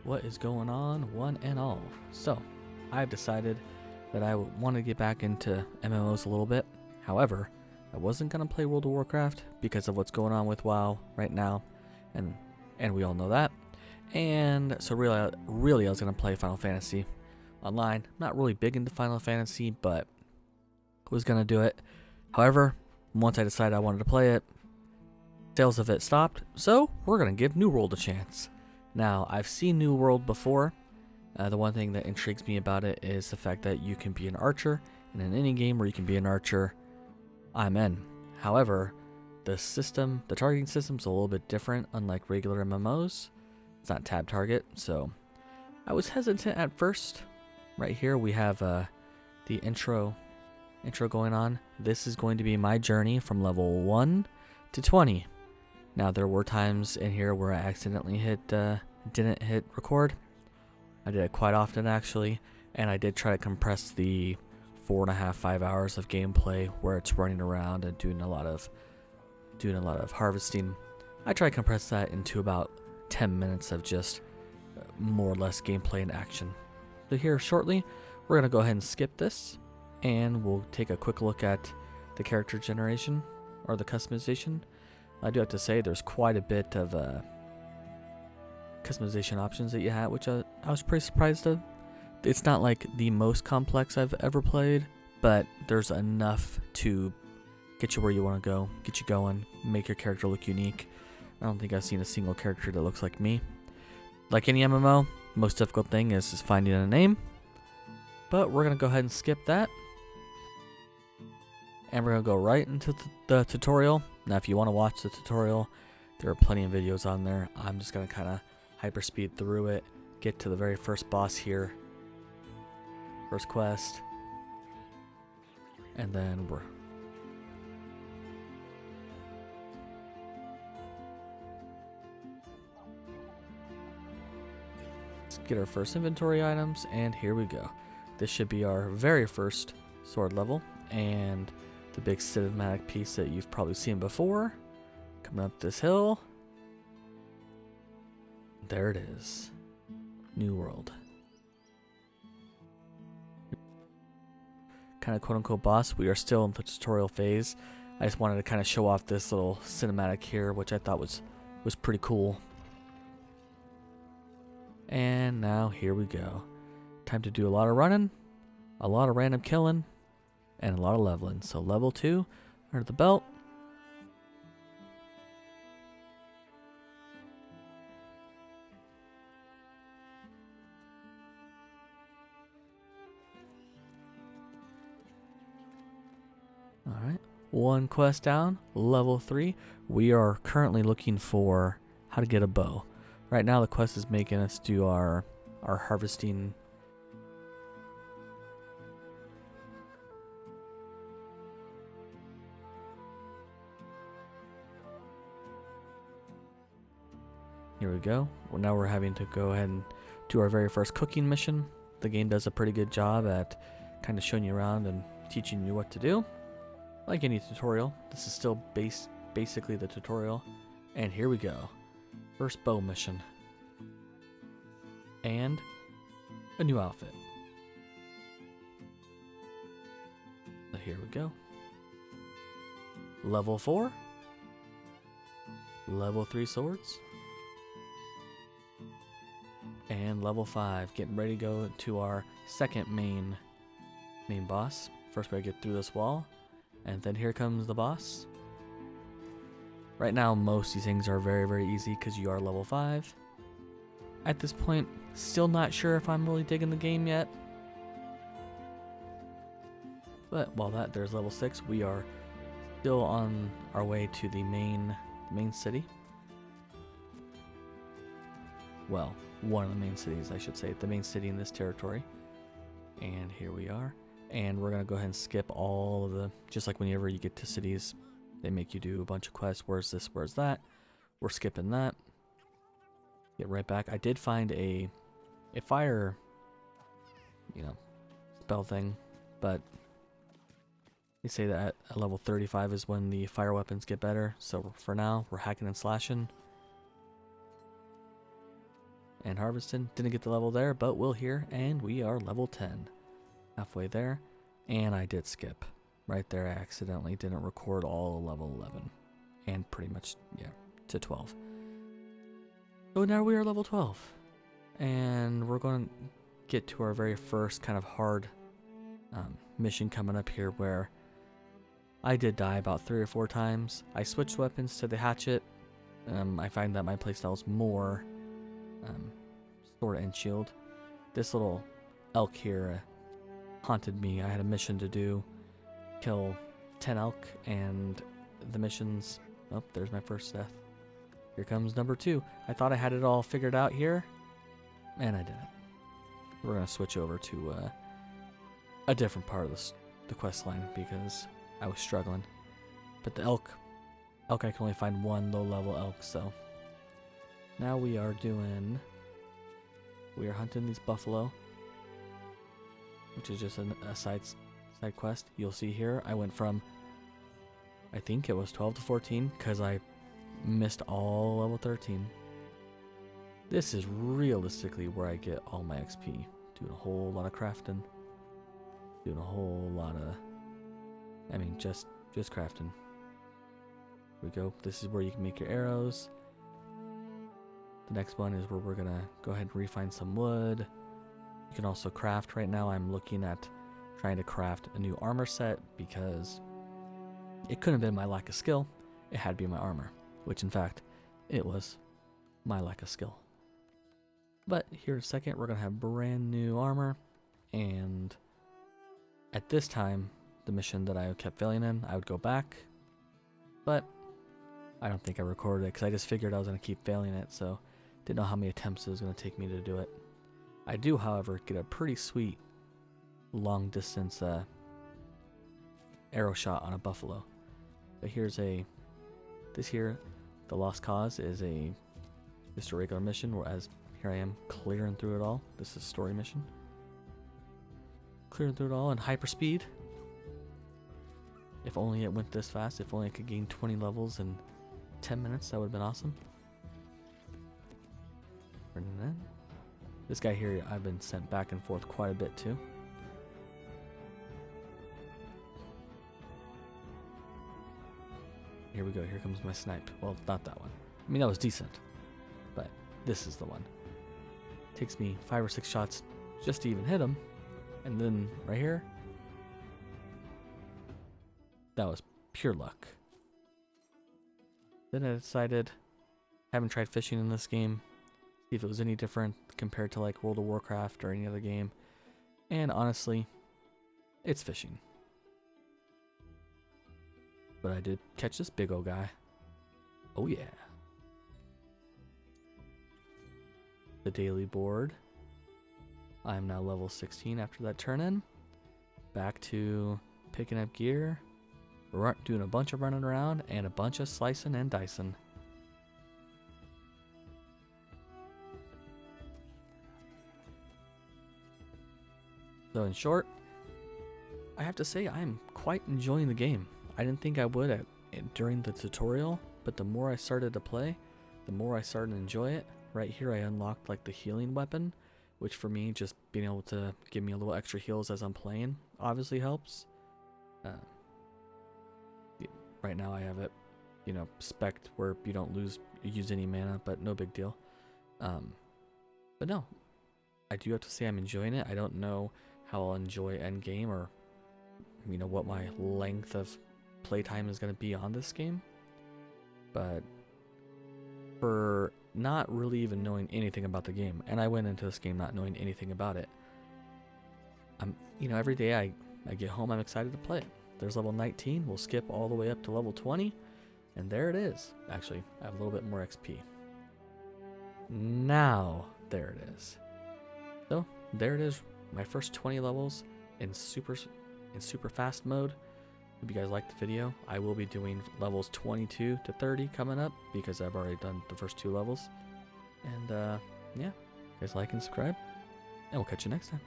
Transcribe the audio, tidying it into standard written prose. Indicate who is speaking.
Speaker 1: What is going on, one and all? So, I've decided that I want to get back into MMOs a little bit. However, I wasn't going to play World of Warcraft because of what's going on with WoW right now, and we all know that. And so really I was going to play Final Fantasy online. Not really big into Final Fantasy, but was going to do it. However, once I decided I wanted to play it, sales of it stopped, so we're going to give New World a chance. Now, I've seen New World before. The one thing that intrigues me about it is the fact that you can be an archer, and in any game where you can be an archer, I'm in. However, the targeting system's a little bit different, unlike regular MMOs. It's not tab target, so I was hesitant at first. Right here we have the intro going on. This is going to be my journey from level 1 to 20. Now, there were times in here where I accidentally didn't hit record. I did it quite often, actually, and I did try to compress the 4.5-5 hours of gameplay where it's running around and doing a lot of harvesting. I try to compress that into about 10 minutes of just more or less gameplay and action. So here shortly, we're gonna go ahead and skip this, and we'll take a quick look at the character generation or the customization. I do have to say there's quite a bit of customization options that you have, which I was pretty surprised of. It's not like the most complex I've ever played, but there's enough to get you where you want to go, get you going, make your character look unique. I don't think I've seen a single character that looks like me. Like any MMO, most difficult thing is finding a name, but we're going to go ahead and skip that. And we're going to go right into the tutorial. Now, if you want to watch the tutorial, there are plenty of videos on there. I'm just going to kind of hyperspeed through it, get to the very first boss here, first quest, and then let's get our first inventory items, and here we go. This should be our very first sword level, and the big cinematic piece that you've probably seen before. Coming up this hill. There it is. New World. Kind of quote-unquote boss. We are still in the tutorial phase. I just wanted to kind of show off this little cinematic here, which I thought was pretty cool. And now here we go. Time to do a lot of running, a lot of random killing, and a lot of leveling. So level 2 under the belt. Alright, one quest down, level 3. We are currently looking for how to get a bow. Right now the quest is making us do our harvesting. Here we go. Well, now we're having to go ahead and do our very first cooking mission. The game does a pretty good job at kind of showing you around and teaching you what to do. Like any tutorial, this is still basically the tutorial. And here we go. First bow mission. And a new outfit. So here we go. Level 4. Level 3 swords. And level 5, getting ready to go to our second main boss. First we gotta get through this wall, and then here comes the boss. Right now most of these things are very, very easy because you are level 5. At this point, still not sure if I'm really digging the game yet. But while there's level 6, we are still on our way to the main city. Well, one of the main cities, I should say, the main city in this territory. And here we are. And we're gonna go ahead and skip all of the, just like whenever you get to cities, they make you do a bunch of quests. Where's this? Where's that? We're skipping that. Get right back. I did find a fire, spell thing, but they say that at level 35 is when the fire weapons get better. So for now, we're hacking and slashing. and harvesting. Didn't get the level there, but we're here, and we are level 10. Halfway there, and I did skip. Right there, I accidentally didn't record all of level 11. And pretty much, yeah, to 12. So now we are level 12. And we're going to get to our very first kind of hard mission coming up here, where I did die about 3 or 4 times. I switched weapons to the hatchet. I find that my playstyle is more sword and shield. This little elk here haunted me. I had a mission to do, kill 10 elk, and the missions... Oh, there's my first death. Here comes number 2. I thought I had it all figured out here, and I didn't. We're going to switch over to a different part of the quest line because I was struggling. But the elk I can only find one low-level elk, so... Now we are hunting these buffalo, which is just a side quest. You'll see here, I went from, I think it was 12 to 14, because I missed all level 13. This is realistically where I get all my XP. Doing a whole lot of crafting. Doing a whole lot of, I mean, just crafting. Here we go. This is where you can make your arrows. The next one is where we're gonna go ahead and refine some wood. You can also craft. Right now I'm looking at trying to craft a new armor set because it couldn't have been my lack of skill. It had to be my armor, which in fact, it was my lack of skill. But here in a second, we're gonna have brand new armor, and at this time, the mission that I kept failing in, I would go back, but I don't think I recorded it because I just figured I was gonna keep failing it, so didn't know how many attempts it was going to take me to do it. I do, however, get a pretty sweet long distance arrow shot on a buffalo. But here's this here, the Lost Cause, is just a regular mission, whereas here I am clearing through it all. This is story mission. Clearing through it all in hyperspeed. If only it went this fast, if only I could gain 20 levels in 10 minutes, that would have been awesome. And then, this guy here, I've been sent back and forth quite a bit too. Here we go, here comes my snipe. Well, not that one. I mean, that was decent, but this is the one. Takes me 5 or 6 shots just to even hit him, and then right here, that was pure luck. Then I decided, haven't tried fishing in this game, see if it was any different compared to like World of Warcraft or any other game, and honestly, it's fishing. But I did catch this big old guy. Oh yeah. The daily board. I am now level 16 after that turn in. Back to picking up gear. We're doing a bunch of running around and a bunch of slicing and dicing. So in short, I have to say I'm quite enjoying the game. I didn't think I would during the tutorial, but the more I started to play, the more I started to enjoy it. Right here I unlocked like the healing weapon, which for me, just being able to give me a little extra heals as I'm playing obviously helps. Right now I have it, spec'd where you don't use any mana, but no big deal. But no, I do have to say I'm enjoying it. I don't know how I'll enjoy endgame or, what my length of playtime is going to be on this game. But for not really even knowing anything about the game, and I went into this game not knowing anything about it, every day I get home, I'm excited to play it. There's level 19, we'll skip all the way up to level 20, and there it is. Actually, I have a little bit more XP. Now, there it is. So, there it is, my first 20 levels in super fast mode. If you guys liked the video, I will be doing levels 22 to 30 coming up because I've already done the first 2 levels. And yeah, guys like and subscribe, and we'll catch you next time.